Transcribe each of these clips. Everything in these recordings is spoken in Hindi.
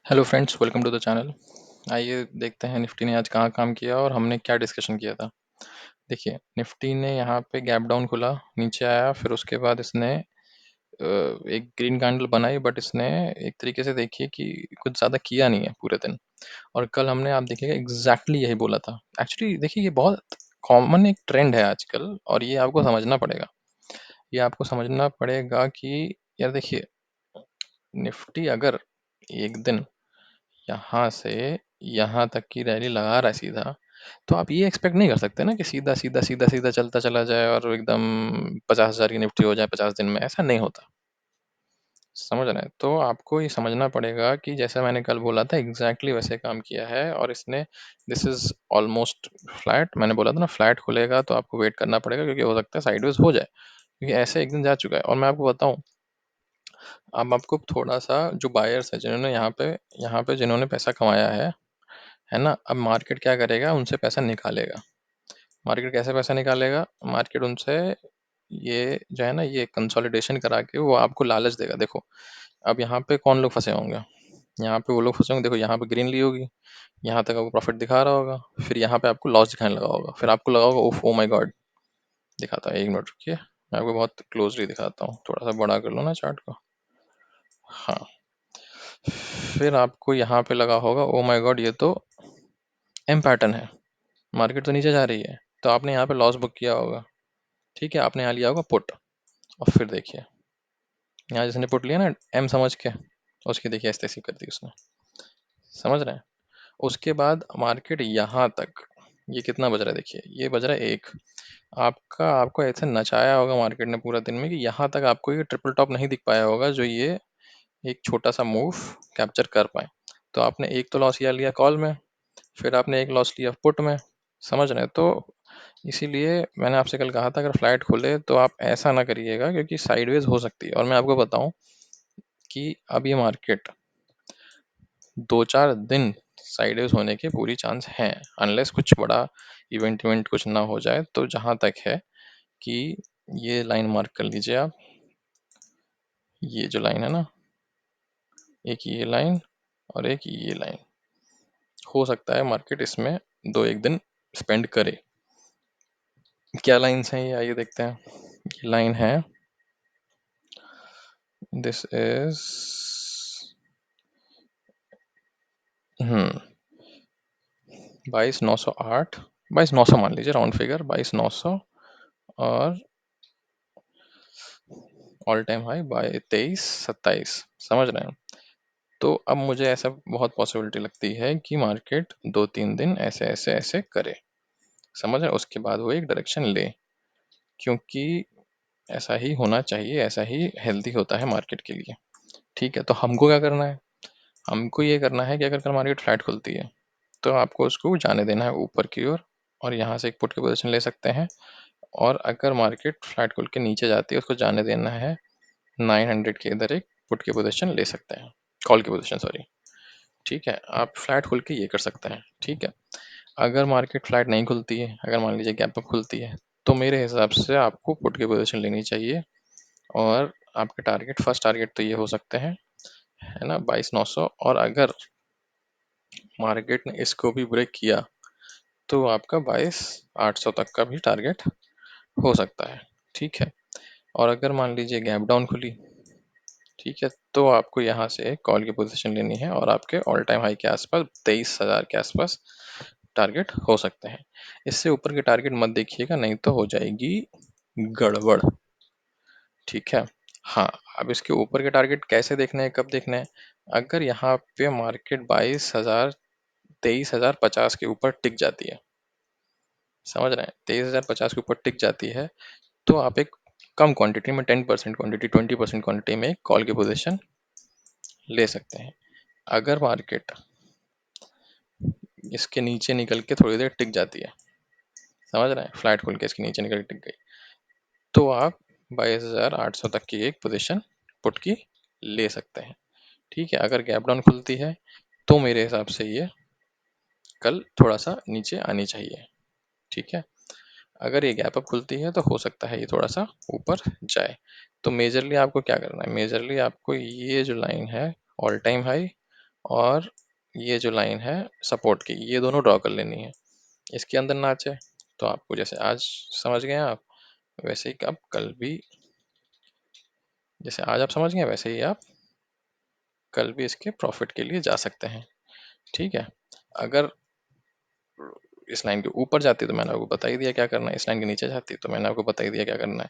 Hello friends, welcome to the channel. आइए देखते हैं निफ्टी ने आज कहाँ काम किया और हमने क्या डिस्कशन किया था। देखिए, निफ्टी ने यहाँ पे गैप डाउन खुला, नीचे आया, फिर उसके बाद इसने एक ग्रीन कैंडल बनाई, बट इसने एक तरीके से देखिए कि कुछ ज़्यादा किया नहीं है पूरे दिन। और कल हमने, आप देखिएगा, एग्जैक्टली यही बोला था। एक्चुअली देखिए, ये बहुत कॉमन एक ट्रेंड है आजकल, और ये आपको समझना पड़ेगा। ये आपको समझना पड़ेगा कि यार देखिए, निफ्टी अगर एक दिन यहाँ से यहाँ तक की रैली लगा रहा है सीधा, तो आप ये एक्सपेक्ट नहीं कर सकते ना कि सीधा सीधा सीधा सीधा चलता चला जाए और एकदम 50,000 की निफ्टी हो जाए 50 दिन में। ऐसा नहीं होता। समझ रहे हैं? तो आपको ये समझना पड़ेगा कि जैसा मैंने कल बोला था, एग्जैक्टली वैसे काम किया है। और इसने, दिस इज ऑलमोस्ट फ्लैट। मैंने बोला था ना, फ्लैट खुलेगा तो आपको वेट करना पड़ेगा, क्योंकि हो सकता है साइडवेज हो जाए, क्योंकि ऐसे एक दिन जा चुका है। और मैं आपको बताऊं, अब आपको थोड़ा सा, जो बायर्स है जिन्होंने यहाँ पे जिन्होंने पैसा कमाया है ना, अब मार्केट क्या करेगा, उनसे पैसा निकालेगा। मार्केट कैसे पैसा निकालेगा? मार्केट उनसे, ये जो है ना, ये कंसोलिडेशन करा के वो आपको लालच देगा। देखो, अब यहाँ पे कौन लोग फंसे होंगे? यहाँ पे वो लोग फंसे होंगे, देखो यहाँ पे ग्रीन ली होगी, यहाँ तक आपको प्रॉफिट दिखा रहा होगा, फिर यहाँ पे आपको लॉस दिखाने लगा होगा, फिर आपको लगा होगा ओफ, ओ माय गॉड। दिखाता हूँ, एक मिनट रुकिए, मैं आपको बहुत क्लोजली दिखाता हूँ। थोड़ा सा बड़ा कर लो ना चार्ट को। हाँ, फिर आपको यहाँ पे लगा होगा ओ माय गॉड, ये तो एम पैटर्न है, मार्केट तो नीचे जा रही है। तो आपने यहाँ पे लॉस बुक किया होगा। ठीक है, आपने यहाँ लिया होगा पुट। और फिर देखिए, यहाँ जिसने पुट लिया ना एम समझ के, उसकी देखिए ऐसे कर दी उसने। समझ रहे हैं? उसके बाद मार्केट यहाँ तक, ये कितना बज रहा है देखिए, ये बज रहा है एक। आपको ऐसे नचाया होगा मार्केट ने पूरा दिन में कि यहाँ तक आपको ये ट्रिपल टॉप नहीं दिख पाया होगा, जो ये एक छोटा सा मूव कैप्चर कर पाए। तो आपने एक तो लॉस लिया कॉल में, फिर आपने एक लॉस लिया पुट में। समझ रहे हैं? तो इसीलिए मैंने आपसे कल कहा था, अगर फ्लैट खुले तो आप ऐसा ना करिएगा, क्योंकि साइडवेज हो सकती है। और मैं आपको बताऊं कि अब ये मार्केट 2-4 दिन साइडवेज होने के पूरी चांस हैं, अनलेस कुछ बड़ा इवेंट कुछ ना हो जाए। तो जहां तक है कि ये लाइन मार्क कर लीजिए आप, ये जो लाइन है ना, एक ये लाइन और एक ये लाइन, हो सकता है मार्केट इसमें 2-1 दिन स्पेंड करे। क्या लाइन्स हैं ये, आइए देखते हैं। ये लाइन है, दिस इज 22,908, 22,900 मान लीजिए, राउंड फिगर 22,900। और ऑल टाइम हाई 23,27। समझ रहे हैं? तो अब मुझे ऐसा बहुत पॉसिबिलिटी लगती है कि मार्केट 2-3 दिन ऐसे ऐसे ऐसे करे। समझ रहे हैं? उसके बाद वो एक डायरेक्शन ले, क्योंकि ऐसा ही होना चाहिए, ऐसा ही हेल्दी होता है मार्केट के लिए। ठीक है, तो हमको क्या करना है? हमको ये करना है कि अगर कल मार्केट फ्लैट खुलती है, तो आपको उसको जाने देना है ऊपर की ओर, और यहाँ से एक पुट की पोजीशन ले सकते हैं। और अगर मार्केट फ्लैट खुल के नीचे जाती है, उसको जाने देना है 900 के इधर, एक पुट की पोजीशन ले सकते हैं, कॉल की पोजीशन, सॉरी। ठीक है, आप फ्लैट खुल के ये कर सकते हैं। ठीक है, अगर मार्केट फ्लैट नहीं खुलती है, अगर मान लीजिए गैप अप खुलती है, तो मेरे हिसाब से आपको पुट की पोजीशन लेनी चाहिए। और आपके टारगेट, फर्स्ट टारगेट तो ये हो सकते हैं, है ना, 22,900। और अगर मार्केट ने इसको भी ब्रेक किया, तो आपका 22,800 तक का भी टारगेट हो सकता है। ठीक है, और अगर मान लीजिए गैप डाउन खुली, ठीक है, तो आपको यहाँ से कॉल की पोजीशन लेनी है, और आपके ऑल टाइम हाई के आसपास 23,000 के आसपास टारगेट हो सकते हैं। इससे ऊपर के टारगेट मत देखिएगा, नहीं तो हो जाएगी गड़बड़। ठीक है। हाँ, अब इसके ऊपर के टारगेट कैसे देखने हैं, कब देखने हैं? अगर यहाँ पे मार्केट 22,000, 23,050 के ऊपर टिक जाती है, समझ रहे हैं, 23,050 के ऊपर टिक जाती है, तो आप एक कम क्वांटिटी में, 10% क्वांटिटी, 20% क्वांटिटी में एक कॉल की पोजीशन ले सकते हैं। अगर मार्केट इसके नीचे निकल के थोड़ी देर टिक जाती है, समझ रहे हैं, फ्लैट खोल के इसके नीचे निकल के टिक गई, तो आप 22,800 तक की एक पोजीशन पुट की ले सकते हैं। ठीक है, अगर गैप डाउन खुलती है, तो मेरे हिसाब से ये कल थोड़ा सा नीचे आनी चाहिए। ठीक है, अगर ये गैप अप खुलती है, तो हो सकता है ये थोड़ा सा ऊपर जाए। तो मेजरली आपको क्या करना है? मेजरली आपको ये जो लाइन है, ऑल टाइम हाई और ये जो लाइन है सपोर्ट की, ये दोनों ड्रॉ कर लेनी है। इसके अंदर नाचे तो आपको जैसे आज समझ गए आप, वैसे ही आप कल भी, जैसे आज आप समझ गए वैसे ही आप कल भी इसके प्रॉफिट के लिए जा सकते हैं। ठीक है, अगर इस लाइन के ऊपर जाती है तो मैंने आपको बता ही दिया क्या करना है, इस लाइन के नीचे जाती है तो मैंने आपको बता ही दिया क्या करना है।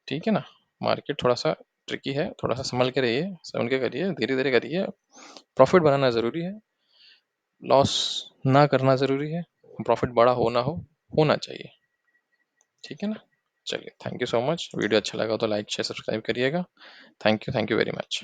ठीक है ना, मार्केट थोड़ा सा ट्रिकी है, थोड़ा सा संभल के रहिए, संभल के करिए, धीरे धीरे करिए। प्रॉफिट बनाना ज़रूरी है, लॉस ना करना ज़रूरी है, प्रॉफिट बड़ा हो ना हो, होना चाहिए। ठीक है ना, चलिए thank you so much. Video अच्छा लगा तो लाइक शेयर सब्सक्राइब करिएगा। Thank you very much.